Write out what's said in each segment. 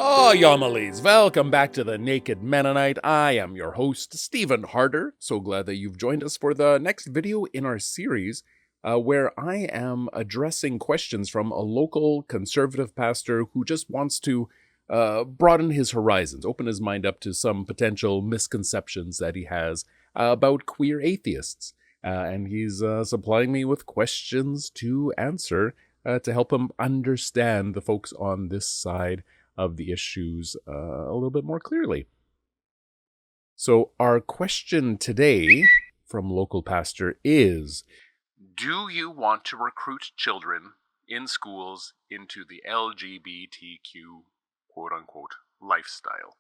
Oh, Yomalies, welcome back to the Naked Mennonite. I am your host, Stephen Harder. So glad that you've joined us for the next video in our series where I am addressing questions from a local conservative pastor who just wants to broaden his horizons, open his mind up to some potential misconceptions that he has about queer atheists. And he's supplying me with questions to answer to help him understand the folks on this side of the issues a little bit more clearly. So our question today from local pastor is, do you want to recruit children in schools into the LGBTQ quote-unquote lifestyle?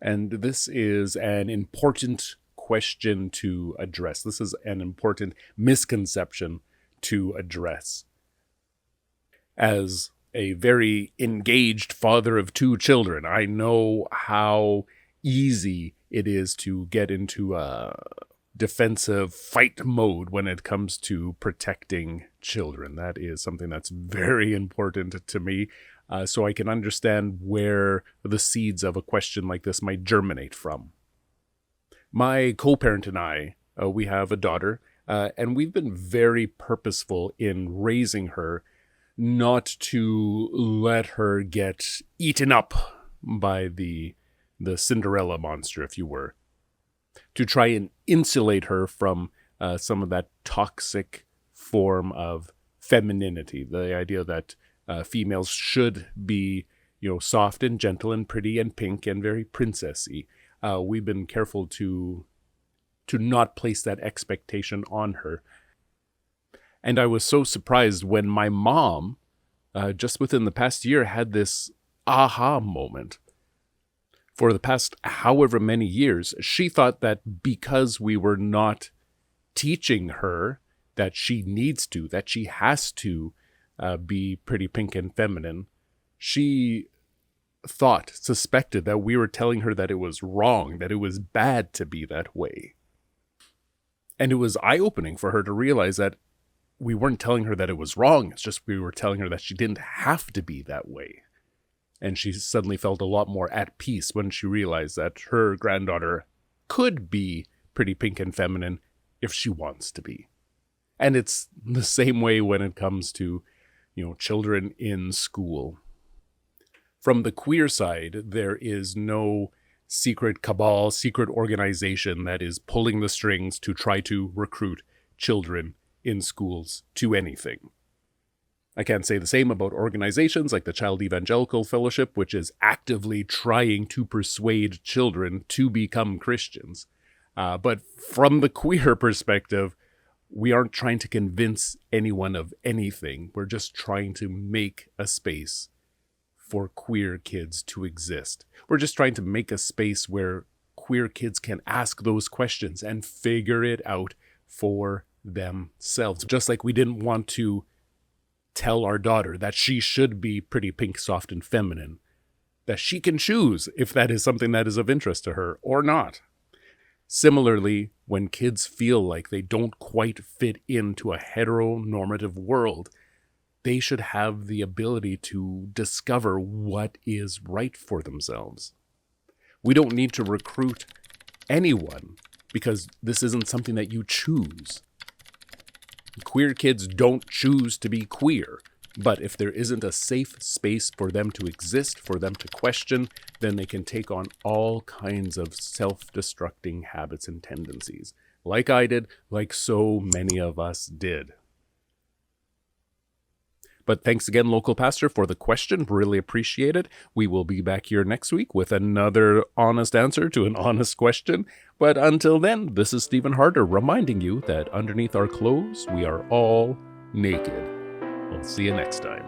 And this is an important question to address. This is an important misconception to address. As a very engaged father of two children, I know how easy it is to get into a defensive fight mode when it comes to protecting children. That is something that's very important to me, so I can understand where the seeds of a question like this might germinate from. My co-parent and I, we have a daughter, and we've been very purposeful in raising her not to let her get eaten up by the Cinderella monster, if you were. To try and insulate her from some of that toxic form of femininity. The idea that females should be, soft and gentle and pretty and pink and very princessy. We've been careful to not place that expectation on her. And I was so surprised when my mom, just within the past year, had this aha moment. For the past however many years, she thought that because we were not teaching her that she needs to, that she has to be pretty pink and feminine, she suspected that we were telling her that it was wrong, that it was bad to be that way. And it was eye-opening for her to realize that we weren't telling her that it was wrong. It's just we were telling her that she didn't have to be that way. And she suddenly felt a lot more at peace when she realized that her granddaughter could be pretty pink and feminine if she wants to be. And it's the same way when it comes to, children in school. From the queer side, there is no secret cabal, secret organization that is pulling the strings to try to recruit children in schools to anything. I can't say the same about organizations like the Child Evangelical Fellowship, which is actively trying to persuade children to become Christians. But from the queer perspective, we aren't trying to convince anyone of anything. We're just trying to make a space for queer kids to exist. We're just trying to make a space where queer kids can ask those questions and figure it out for themselves. Just like we didn't want to tell our daughter that she should be pretty pink, soft, and feminine, that she can choose if that is something that is of interest to her or not. Similarly, when kids feel like they don't quite fit into a heteronormative world, they should have the ability to discover what is right for themselves. We don't need to recruit anyone because this isn't something that you choose. Queer kids don't choose to be queer, but if there isn't a safe space for them to exist, for them to question, then they can take on all kinds of self-destructing habits and tendencies, like I did, like so many of us did. But thanks again, local pastor, for the question. Really appreciate it. We will be back here next week with another honest answer to an honest question. But until then, this is Stephen Harder reminding you that underneath our clothes, we are all naked. We'll see you next time.